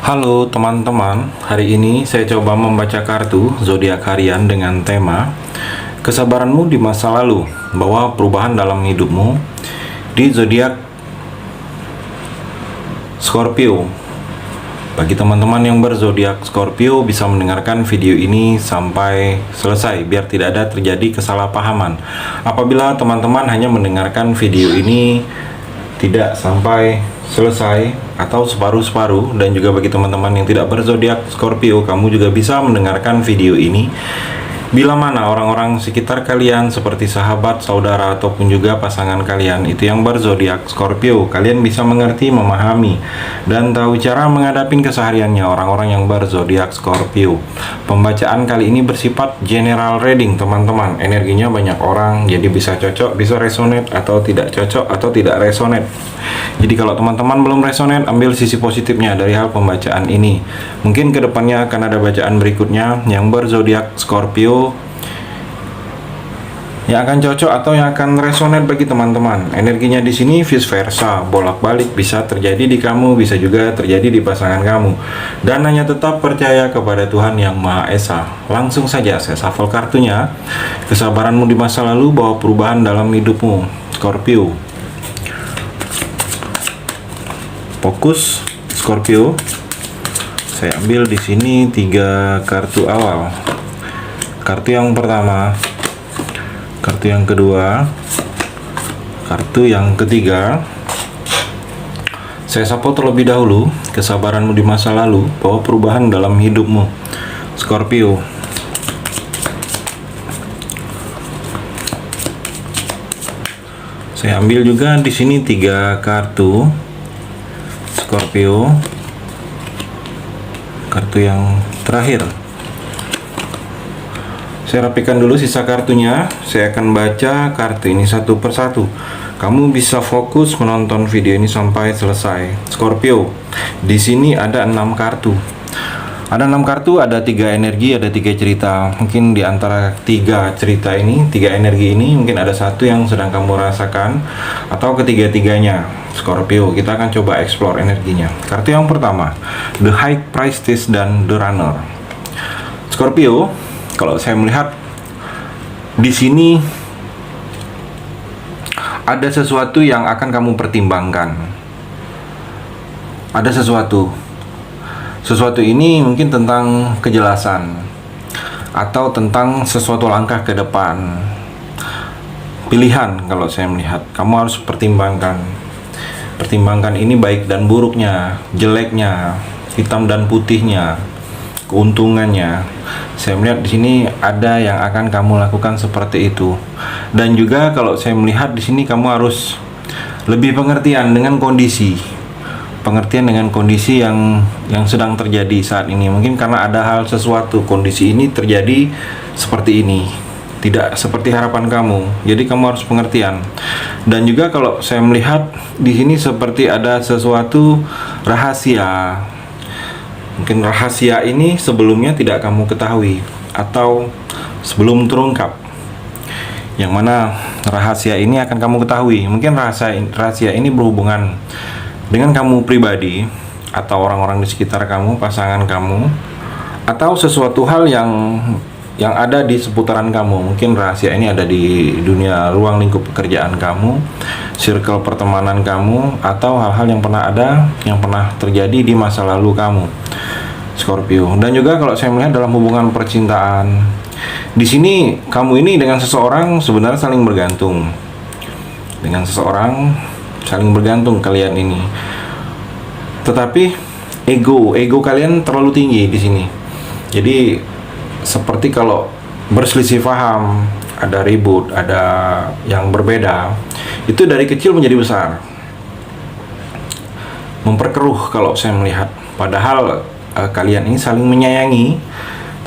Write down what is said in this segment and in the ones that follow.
Halo teman-teman, hari ini saya coba membaca kartu zodiak harian dengan tema kesabaranmu di masa lalu, bahwa perubahan dalam hidupmu di zodiak Scorpio. Bagi teman-teman yang berzodiak Scorpio bisa mendengarkan video ini sampai selesai biar tidak ada terjadi kesalahpahaman. Apabila teman-teman hanya mendengarkan video ini tidak sampai selesai atau separuh-separuh, dan juga bagi teman-teman yang tidak berzodiak Scorpio, kamu juga bisa mendengarkan video ini bila mana orang-orang sekitar kalian seperti sahabat, saudara, ataupun juga pasangan kalian itu yang berzodiak Scorpio, kalian bisa mengerti, memahami, dan tahu cara menghadapi kesehariannya orang-orang yang berzodiak Scorpio. Pembacaan kali ini bersifat general reading teman-teman, energinya banyak orang, jadi bisa cocok, bisa resonate, atau tidak cocok, atau tidak resonate. Jadi kalau teman-teman belum resonate, ambil sisi positifnya dari hal pembacaan ini. Mungkin kedepannya akan ada bacaan berikutnya yang berzodiak Scorpio yang akan cocok atau yang akan resonate bagi teman-teman. Energinya di sini vice versa, bolak-balik, bisa terjadi di kamu, bisa juga terjadi di pasangan kamu. Dan hanya tetap percaya kepada Tuhan Yang Maha Esa. Langsung saja saya shuffle kartunya. Kesabaranmu di masa lalu, bahwa perubahan dalam hidupmu, Scorpio. Fokus Scorpio. Saya ambil di sini 3 kartu awal. Kartu yang pertama, kartu yang kedua, kartu yang ketiga. Saya sapa terlebih dahulu. Kesabaranmu di masa lalu, bahwa perubahan dalam hidupmu, Scorpio. Saya ambil juga di sini 3 kartu Scorpio. Kartu yang terakhir. Saya rapikan dulu sisa kartunya. Saya akan baca kartu ini satu persatu. Kamu bisa fokus menonton video ini sampai selesai. Scorpio, di sini ada 6 kartu. Ada 6 kartu, ada 3 energi, ada 3 cerita. Mungkin di antara 3 cerita ini, 3 energi ini, mungkin ada satu yang sedang kamu rasakan, atau ketiga-tiganya. Scorpio, kita akan coba explore energinya. Kartu yang pertama, The High Priestess dan The Runner. Scorpio, kalau saya melihat di sini ada sesuatu yang akan kamu pertimbangkan. Ada sesuatu ini mungkin tentang kejelasan atau tentang sesuatu langkah ke depan. Pilihan, kalau saya melihat kamu harus pertimbangkan ini baik dan buruknya, jeleknya, hitam dan putihnya, keuntungannya. Saya melihat di sini ada yang akan kamu lakukan seperti itu. Dan juga kalau saya melihat di sini kamu harus lebih pengertian dengan kondisi yang sedang terjadi saat ini. Mungkin karena ada hal sesuatu, kondisi ini terjadi seperti ini, tidak seperti harapan kamu. Jadi kamu harus pengertian. Dan juga kalau saya melihat di sini seperti ada sesuatu rahasia. Mungkin rahasia ini sebelumnya tidak kamu ketahui atau sebelum terungkap. Yang mana rahasia ini akan kamu ketahui. Mungkin rahasia ini berhubungan dengan kamu pribadi, atau orang-orang di sekitar kamu, pasangan kamu, atau sesuatu hal yang ada di seputaran kamu. Mungkin rahasia ini ada di dunia ruang lingkup pekerjaan kamu, circle pertemanan kamu, atau hal-hal yang pernah terjadi di masa lalu kamu, Scorpio. Dan juga kalau saya melihat dalam hubungan percintaan, di sini kamu ini dengan seseorang sebenarnya saling bergantung. Kalian ini. Tetapi ego kalian terlalu tinggi di sini. Jadi seperti kalau berselisih paham, ada ribut, ada yang berbeda, itu dari kecil menjadi besar. Memperkeruh kalau saya melihat. Padahal kalian ini saling menyayangi,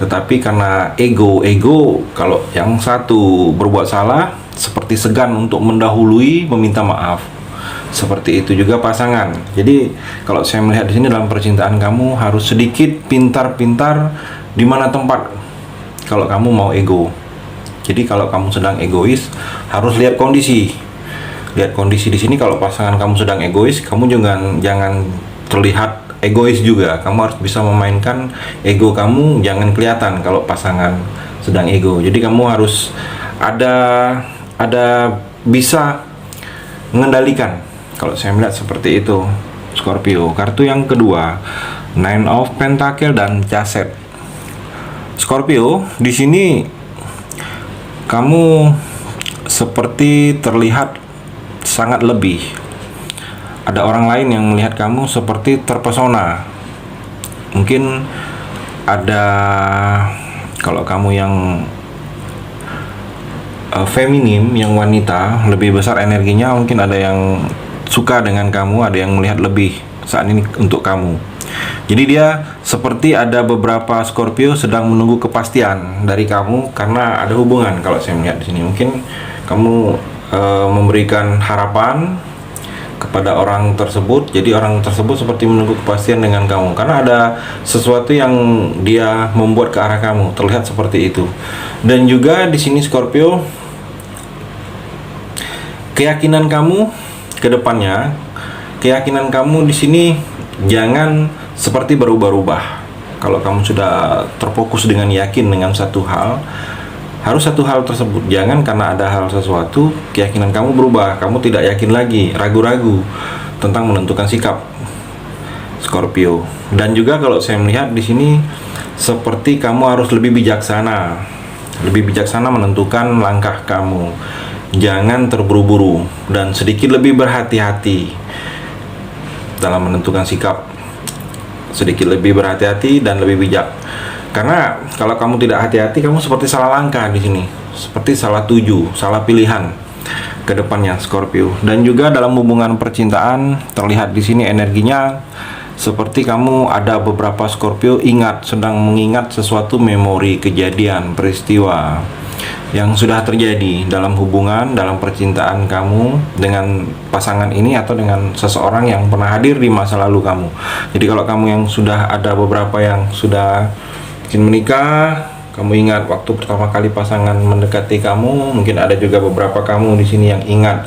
tetapi karena ego, kalau yang satu berbuat salah, seperti segan untuk mendahului meminta maaf. Seperti itu juga pasangan. Jadi kalau saya melihat di sini dalam percintaan, kamu harus sedikit pintar-pintar di mana tempat kalau kamu mau ego. Jadi kalau kamu sedang egois, harus lihat kondisi. Lihat kondisi di sini. Kalau pasangan kamu sedang egois, kamu jangan terlihat egois juga. Kamu harus bisa memainkan ego kamu, jangan kelihatan kalau pasangan sedang ego. Jadi kamu harus ada bisa mengendalikan. Kalau saya melihat seperti itu, Scorpio. Kartu yang kedua, Nine of Pentacle dan Chased. Scorpio, di sini kamu seperti terlihat sangat lebih. Ada orang lain yang melihat kamu seperti terpesona. Mungkin ada, kalau kamu yang feminim, yang wanita, lebih besar energinya, mungkin ada yang suka dengan kamu, ada yang melihat lebih saat ini untuk kamu. Jadi dia seperti ada beberapa Scorpio sedang menunggu kepastian dari kamu karena ada hubungan. Kalau saya melihat di sini, mungkin kamu memberikan harapan kepada orang tersebut. Jadi orang tersebut seperti menunggu kepastian dengan kamu karena ada sesuatu yang dia membuat ke arah kamu. Terlihat seperti itu. Dan juga di sini Scorpio, keyakinan kamu ke depannya, keyakinan kamu di sini jangan seperti berubah-ubah. Kalau kamu sudah terfokus dengan yakin dengan satu hal, harus satu hal tersebut. Jangan karena ada hal sesuatu, keyakinan kamu berubah, kamu tidak yakin lagi, ragu-ragu tentang menentukan sikap, Scorpio. Dan juga kalau saya melihat di sini seperti kamu harus lebih bijaksana menentukan langkah kamu. Jangan terburu-buru dan sedikit lebih berhati-hati dalam menentukan sikap. Sedikit lebih berhati-hati dan lebih bijak. Karena kalau kamu tidak hati-hati, kamu seperti salah langkah di sini, seperti salah tuju, salah pilihan ke depannya, Scorpio. Dan juga dalam hubungan percintaan terlihat di sini energinya seperti kamu ada beberapa Scorpio sedang mengingat sesuatu memori, kejadian, peristiwa yang sudah terjadi dalam hubungan, dalam percintaan kamu dengan pasangan ini atau dengan seseorang yang pernah hadir di masa lalu kamu. Jadi kalau kamu yang sudah ada beberapa yang sudah mungkin menikah, kamu ingat waktu pertama kali pasangan mendekati kamu. Mungkin ada juga beberapa kamu di sini yang ingat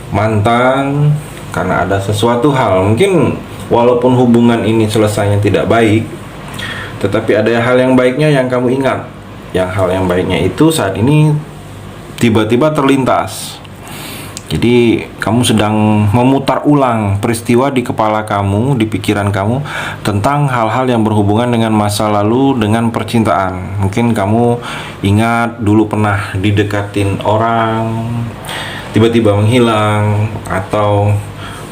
mantan karena ada sesuatu hal. Mungkin walaupun hubungan ini selesainya tidak baik, tetapi ada hal yang baiknya yang kamu ingat. Yang hal yang baiknya itu saat ini tiba-tiba terlintas. Jadi kamu sedang memutar ulang peristiwa di kepala kamu, di pikiran kamu tentang hal-hal yang berhubungan dengan masa lalu, dengan percintaan. Mungkin kamu ingat dulu pernah didekatin orang, tiba-tiba menghilang, atau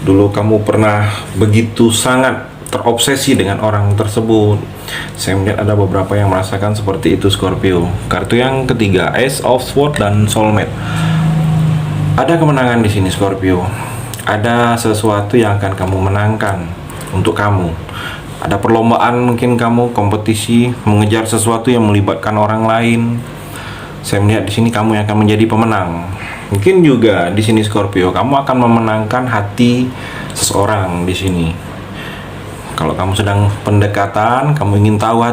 dulu kamu pernah begitu sangat terobsesi dengan orang tersebut. Saya melihat ada beberapa yang merasakan seperti itu, Scorpio. Kartu yang ketiga, Ace of Swords dan Soulmate. Ada kemenangan di sini, Scorpio. Ada sesuatu yang akan kamu menangkan untuk kamu. Ada perlombaan, mungkin kamu kompetisi mengejar sesuatu yang melibatkan orang lain. Saya melihat di sini kamu yang akan menjadi pemenang. Mungkin juga di sini, Scorpio, kamu akan memenangkan hati seseorang di sini. Kalau kamu sedang pendekatan, kamu ingin tahu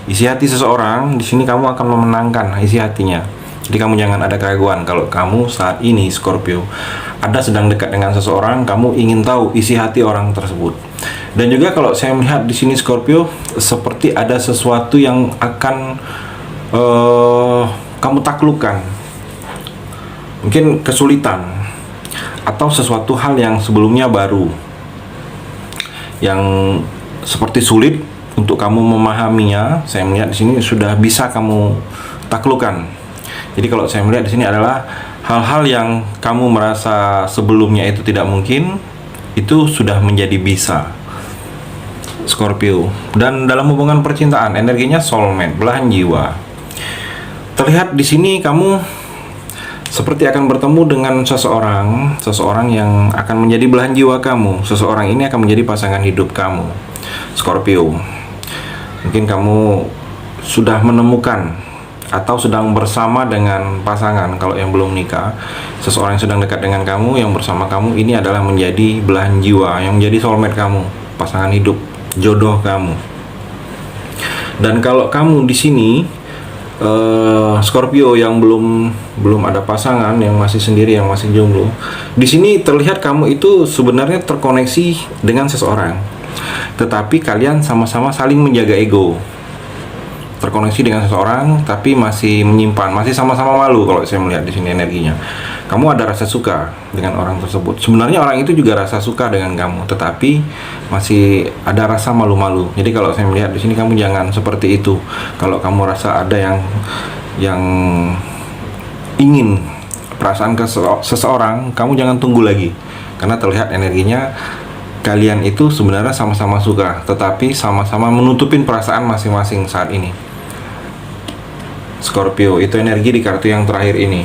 isi hati seseorang, di sini kamu akan memenangkan isi hatinya. Jadi kamu jangan ada keraguan kalau kamu saat ini, Scorpio, ada sedang dekat dengan seseorang, kamu ingin tahu isi hati orang tersebut. Dan juga kalau saya melihat di sini, Scorpio, seperti ada sesuatu yang akan kamu taklukkan. Mungkin kesulitan atau sesuatu hal yang sebelumnya baru, yang seperti sulit untuk kamu memahaminya. Saya melihat di sini sudah bisa kamu taklukkan. Jadi kalau saya melihat di sini adalah hal-hal yang kamu merasa sebelumnya itu tidak mungkin, itu sudah menjadi bisa, Scorpio. Dan dalam hubungan percintaan, energinya soulmate, belahan jiwa. Terlihat di sini kamu seperti akan bertemu dengan seseorang yang akan menjadi belahan jiwa kamu. Seseorang ini akan menjadi pasangan hidup kamu, Scorpio. Mungkin kamu sudah menemukan atau sedang bersama dengan pasangan. Kalau yang belum nikah, seseorang yang sedang dekat dengan kamu, yang bersama kamu, ini adalah menjadi belahan jiwa, yang menjadi soulmate kamu, pasangan hidup, jodoh kamu. Dan kalau kamu di sini, Scorpio yang belum ada pasangan, yang masih sendiri, yang masih jomblo, di sini terlihat kamu itu sebenarnya terkoneksi dengan seseorang. tetapi kalian sama-sama saling menjaga ego. Terkoneksi dengan seseorang tapi masih menyimpan, masih sama-sama malu. Kalau saya melihat di sini energinya, kamu ada rasa suka dengan orang tersebut. Sebenarnya orang itu juga rasa suka dengan kamu, tetapi masih ada rasa malu-malu. Jadi kalau saya melihat di sini, kamu jangan seperti itu. Kalau kamu rasa ada yang ingin perasaan ke seseorang, kamu jangan tunggu lagi, karena terlihat energinya kalian itu sebenarnya sama-sama suka, tetapi sama-sama menutupin perasaan masing-masing saat ini. Scorpio, itu energi di kartu yang terakhir ini.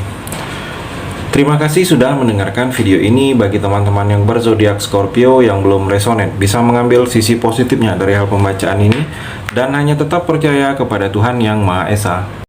Terima kasih sudah mendengarkan video ini. Bagi teman-teman yang berzodiak Scorpio yang belum resonate, bisa mengambil sisi positifnya dari hal pembacaan ini dan hanya tetap percaya kepada Tuhan Yang Maha Esa.